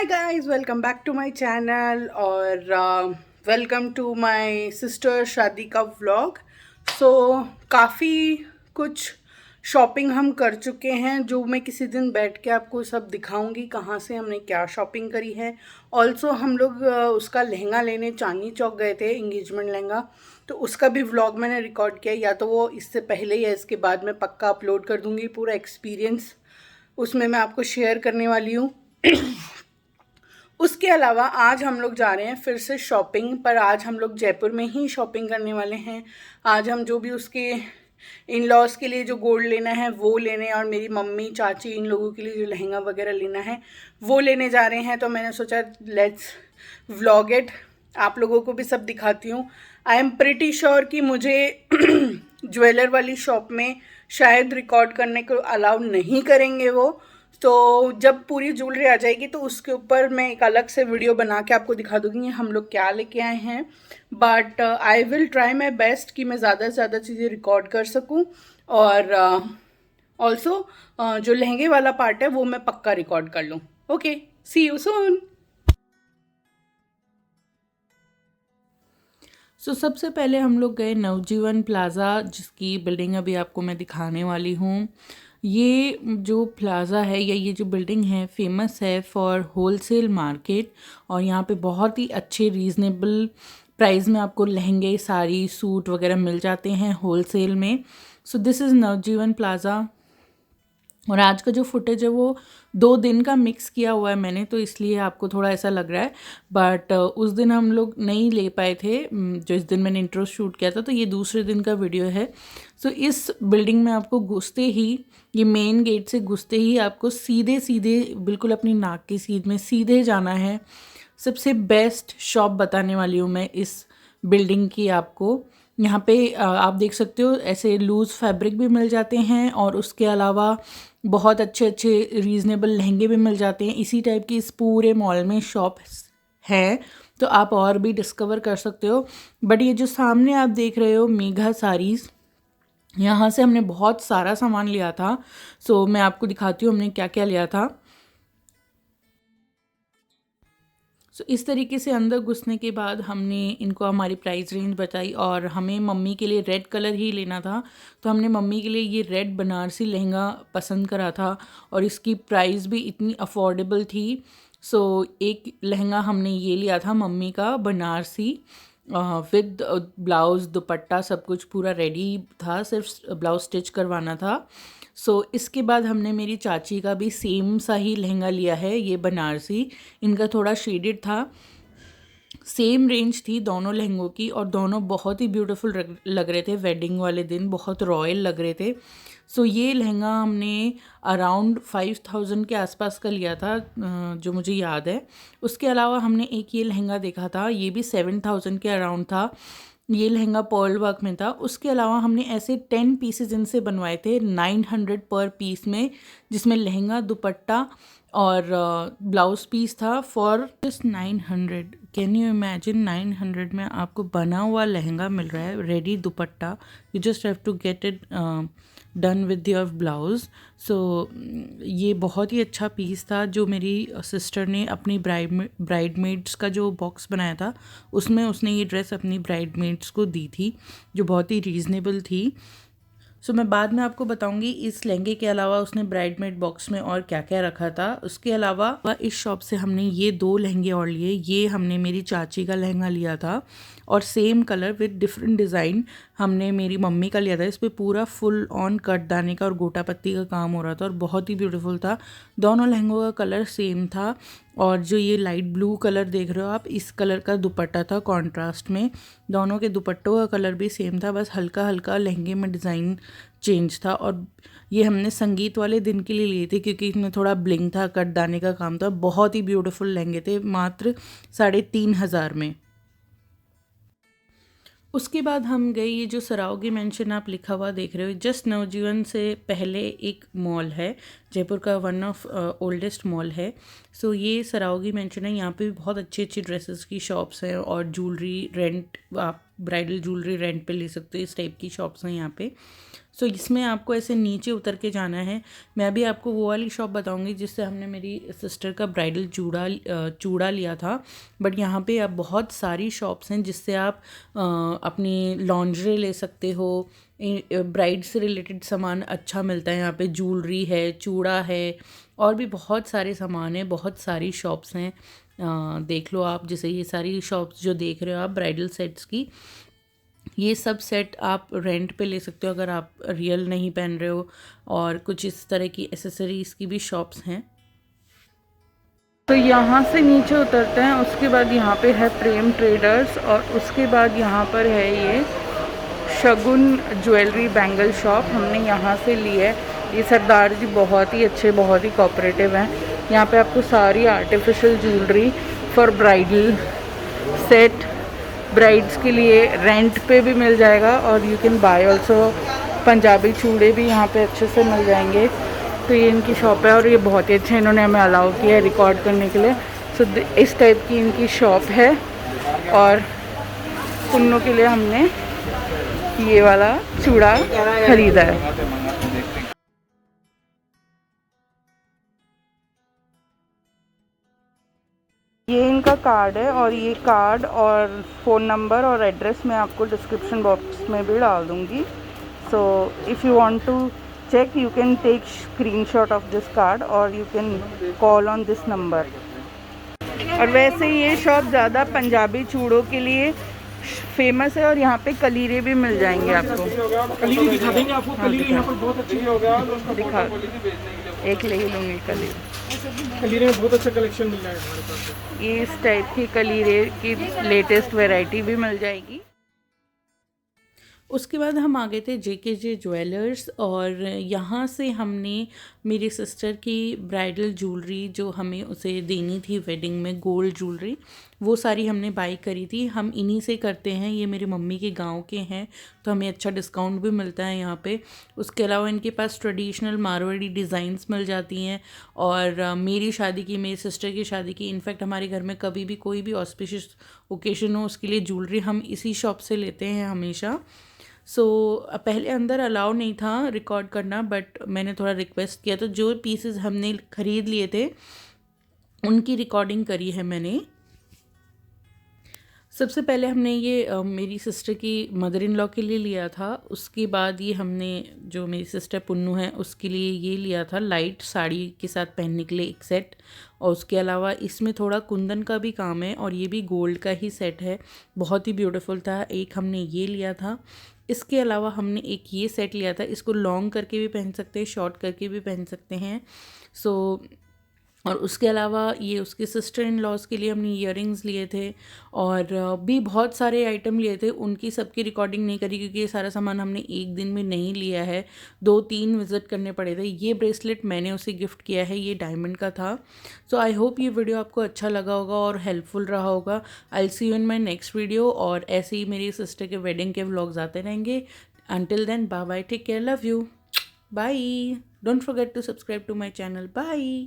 guys, welcome back to my channel और welcome to my sister शादी का vlog। So काफ़ी कुछ शॉपिंग हम कर चुके हैं जो मैं किसी दिन बैठ के आपको सब दिखाऊंगी कहाँ से हमने क्या शॉपिंग करी है। ऑल्सो हम लोग उसका लहंगा लेने चांदनी चौक गए थे, इंगेजमेंट लहंगा, तो उसका भी व्लॉग मैंने रिकॉर्ड किया। या तो वो इससे पहले या इसके बाद में पक्का अपलोड कर दूँगी। पूरा एक्सपीरियंस उसमें मैं आपको शेयर करने वाली हूँ। उसके अलावा आज हम लोग जा रहे हैं फिर से शॉपिंग पर। आज हम लोग जयपुर में ही शॉपिंग करने वाले हैं। आज हम जो भी उसके इन लॉज के लिए जो गोल्ड लेना है वो लेने, और मेरी मम्मी चाची इन लोगों के लिए जो लहंगा वगैरह लेना है वो लेने जा रहे हैं। तो मैंने सोचा लेट्स व्लॉग इट, आप लोगों को भी सब दिखाती हूँ। आई एम प्रिटी श्योर कि मुझे ज्वेलर वाली शॉप में शायद रिकॉर्ड करने को अलाउ नहीं करेंगे वो। तो जब पूरी ज्वेलरी आ जाएगी तो उसके ऊपर मैं एक अलग से वीडियो बना के आपको दिखा दूँगी हम लोग क्या लेके आए हैं। But I will try my best कि मैं ज़्यादा से ज़्यादा चीज़ें रिकॉर्ड कर सकूं। और ऑल्सो जो लहंगे वाला पार्ट है वो मैं पक्का रिकॉर्ड कर लूँ। Okay, see you soon. सबसे पहले हम लोग गए नवजीवन प्लाज़ा, जिसकी बिल्डिंग अभी आपको मैं दिखाने वाली हूँ। ये जो प्लाज़ा है या ये जो बिल्डिंग है फेमस है फॉर होलसेल मार्केट, और यहाँ पे बहुत ही अच्छे रीज़नेबल प्राइस में आपको लहंगे, साड़ी, सूट वगैरह मिल जाते हैं होलसेल में। So this is Navjivan Plaza. और आज का जो फुटेज है वो 2 दिन का मिक्स किया हुआ है मैंने, तो इसलिए आपको थोड़ा ऐसा लग रहा है। बट उस दिन हम लोग नहीं ले पाए थे, जो इस दिन मैंने इंट्रो शूट किया था, तो ये दूसरे दिन का वीडियो है। सो इस बिल्डिंग में आपको घुसते ही, ये मेन गेट से घुसते ही आपको सीधे सीधे बिल्कुल अपनी नाक की सीध में सीधे जाना है। सबसे बेस्ट शॉप बताने वाली हूँ मैं इस बिल्डिंग की आपको। यहाँ पे आप देख सकते हो ऐसे लूज़ फैब्रिक भी मिल जाते हैं, और उसके अलावा बहुत अच्छे अच्छे रीज़नेबल लहंगे भी मिल जाते हैं। इसी टाइप की इस पूरे मॉल में शॉप है, तो आप और भी डिस्कवर कर सकते हो। बट ये जो सामने आप देख रहे हो मेघा साड़ीज़, यहाँ से हमने बहुत सारा सामान लिया था। सो मैं आपको दिखाती हूँ हमने क्या क्या लिया था। सो इस तरीके से अंदर घुसने के बाद हमने इनको हमारी प्राइस रेंज बताई, और हमें मम्मी के लिए रेड कलर ही लेना था, तो हमने मम्मी के लिए ये रेड बनारसी लहंगा पसंद करा था, और इसकी प्राइस भी इतनी अफोर्डेबल थी। सो एक लहंगा हमने ये लिया था मम्मी का बनारसी, विद ब्लाउज़ दुपट्टा सब कुछ पूरा रेडी था, सिर्फ ब्लाउज स्टिच करवाना था। सो इसके बाद हमने मेरी चाची का भी सेम सा ही लहंगा लिया है, ये बनारसी। इनका थोड़ा शेडेड था। सेम रेंज थी दोनों लहंगों की, और दोनों बहुत ही ब्यूटीफुल लग रहे थे। वेडिंग वाले दिन बहुत रॉयल लग रहे थे। सो ये लहंगा हमने अराउंड 5000 के आसपास का लिया था, जो मुझे याद है। उसके अलावा हमने एक ये लहंगा देखा था, ये भी 7000 के अराउंड था। ये लहंगा पर्ल वर्क में था। उसके अलावा हमने ऐसे 10 पीसेज इनसे बनवाए थे 900 पर पीस में, जिसमें लहंगा, दुपट्टा और ब्लाउज पीस था for just 900। Can you imagine 900 में आपको बना हुआ लहंगा मिल रहा है, ready dupatta. You just have to get it done with your blouse. So ये बहुत ही अच्छा पीस था, जो मेरी सिस्टर ने अपनी ब्राइडमेड्स का जो बॉक्स बनाया था उसमें उसने ये ड्रेस अपनी ब्राइडमेड्स को दी थी, जो बहुत ही रीज़नेबल थी। सो मैं बाद में आपको बताऊंगी इस लहंगे के अलावा उसने ब्राइडमेड बॉक्स में और क्या क्या रखा था। उसके अलावा इस शॉप से हमने ये 2 लहंगे और लिए। ये हमने मेरी चाची का लहंगा लिया था, और same colour with different design हमने मेरी मम्मी का लिया था। इस पर पूरा फुल ऑन कटदाने का और गोटा पत्ती का काम हो रहा था, और बहुत ही ब्यूटीफुल था। दोनों लहंगों का कलर सेम था, और जो ये लाइट ब्लू कलर देख रहे हो आप, इस कलर का दुपट्टा था कॉन्ट्रास्ट में। दोनों के दुपट्टों का कलर भी सेम था, बस हल्का हल्का लहंगे में डिज़ाइन चेंज था। और ये हमने संगीत वाले दिन के लिए लिए थे, क्योंकि इसमें थोड़ा ब्लिंग था, कटदाने का काम था। बहुत ही ब्यूटीफुल लहंगे थे, मात्र 3500 में। उसके बाद हम गए, ये जो सरावगी मेंशन आप लिखा हुआ देख रहे हो, जस्ट नवजीवन से पहले एक मॉल है, जयपुर का वन ऑफ ओल्डेस्ट मॉल है। सो ये सरावगी मेंशन है। यहाँ पे भी बहुत अच्छी अच्छी ड्रेसेस की शॉप्स हैं, और ज्वेलरी रेंट आप ब्राइडल ज्वेलरी रेंट पे ले सकते हो, इस टाइप की शॉप्स हैं यहाँ पे। सो इसमें आपको ऐसे नीचे उतर के जाना है। मैं अभी आपको वो वाली शॉप बताऊंगी जिससे हमने मेरी सिस्टर का ब्राइडल चूड़ा लिया था। बट यहाँ पे अब बहुत सारी शॉप्स हैं जिससे आप अपनी लॉन्ड्री ले सकते हो, ब्राइड से रिलेटेड सामान अच्छा मिलता है यहाँ पे, ज्वेलरी है, चूड़ा है, और भी बहुत सारे सामान हैं, बहुत सारी शॉप्स हैं। देख लो आप, जैसे ये सारी शॉप्स जो देख रहे हो आप ब्राइडल सेट्स की, ये सब सेट आप रेंट पे ले सकते हो अगर आप रियल नहीं पहन रहे हो। और कुछ इस तरह की एसेसरीज़ की भी शॉप्स हैं। तो यहाँ से नीचे उतरते हैं, उसके बाद यहाँ पे है प्रेम ट्रेडर्स, और उसके बाद यहाँ पर है ये शगुन ज्वेलरी बैंगल शॉप। हमने यहाँ से ली है। ये सरदार जी बहुत ही अच्छे, बहुत ही कोऑपरेटिव हैं। यहाँ पे आपको सारी artificial jewellery for bridal set, brides के लिए रेंट पे भी मिल जाएगा, और you can buy also. Punjabi चूड़े भी यहाँ पे अच्छे से मिल जाएंगे। तो ये इनकी शॉप है, और ये बहुत ही अच्छे इन्होंने हमें अलाउ किया है रिकॉर्ड करने के लिए। सो इस टाइप की इनकी शॉप है, और पुन्नों के लिए हमने ये वाला चूड़ा खरीदा है। ये इनका कार्ड है, और ये कार्ड और फ़ोन नंबर और एड्रेस मैं आपको डिस्क्रिप्शन बॉक्स में भी डाल दूँगी। So if you want to check, you can take screenshot of this card, और you can call on this number. और वैसे ये शॉप ज़्यादा पंजाबी चूड़ों के लिए फेमस है, और यहाँ पे कलीरे भी मिल जाएंगे आपको। कलीरे दिखा देंगे आपको। कलीरे यहाँ पर बहुत अच्छी दिखा, एक ले ही लूँगी कलीरे। कलीरे में बहुत अच्छा कलेक्शन मिल जाएगा हमारे पास। ये इस टाइप की कलीरे की लेटेस्ट वैरायटी भी मिल जाएगी। उसके बाद हम आ गए थे JKJ ज्वेलर्स, और यहाँ से हमने मेरी सिस्टर की ब्राइडल ज्वेलरी जो हमें उसे देनी थी वेडिंग में, गोल्ड ज्वेलरी, वो सारी हमने बाई करी थी। हम इन्हीं से करते हैं, ये मेरी मम्मी के गांव के हैं, तो हमें अच्छा डिस्काउंट भी मिलता है यहाँ पे। उसके अलावा इनके पास ट्रेडिशनल मारवाड़ी डिज़ाइंस मिल जाती हैं, और मेरी शादी की, मेरी सिस्टर की शादी की, इनफैक्ट हमारे घर में कभी भी कोई भी ऑस्पिशियस ओकेशन हो उसके लिए ज्वेलरी हम इसी शॉप से लेते हैं हमेशा। सो पहले अंदर अलाउ नहीं था रिकॉर्ड करना, बट मैंने थोड़ा रिक्वेस्ट किया, तो जो पीसेस हमने ख़रीद लिए थे उनकी रिकॉर्डिंग करी है मैंने। सबसे पहले हमने ये मेरी सिस्टर की मदर इन लॉ के लिए लिया था। उसके बाद ये हमने, जो मेरी सिस्टर पुन्नू है उसके लिए ये लिया था लाइट साड़ी के साथ पहनने के लिए एक सेट। और उसके अलावा इसमें थोड़ा कुंदन का भी काम है, और ये भी गोल्ड का ही सेट है, बहुत ही ब्यूटीफुल था। एक हमने ये लिया था। इसके अलावा हमने एक ये सेट लिया था, इसको लॉन्ग करके भी पहन सकते हैं, शॉर्ट करके भी पहन सकते हैं। और उसके अलावा ये उसके सिस्टर इन लॉज के लिए हमने ईयरिंग्स लिए थे, और भी बहुत सारे आइटम लिए थे। उनकी सबकी रिकॉर्डिंग नहीं करी क्योंकि ये सारा सामान हमने एक दिन में नहीं लिया है, 2-3 विज़िट करने पड़े थे। ये ब्रेसलेट मैंने उसे गिफ्ट किया है, ये डायमंड का था। सो आई होप ये वीडियो आपको अच्छा लगा होगा और हेल्पफुल रहा होगा। I will see you in my next video, और ऐसे ही मेरी सिस्टर के वेडिंग के व्लॉग्स आते रहेंगे। Until then, bye bye, take care, love you, bye. Don't forget to subscribe to my channel. Bye.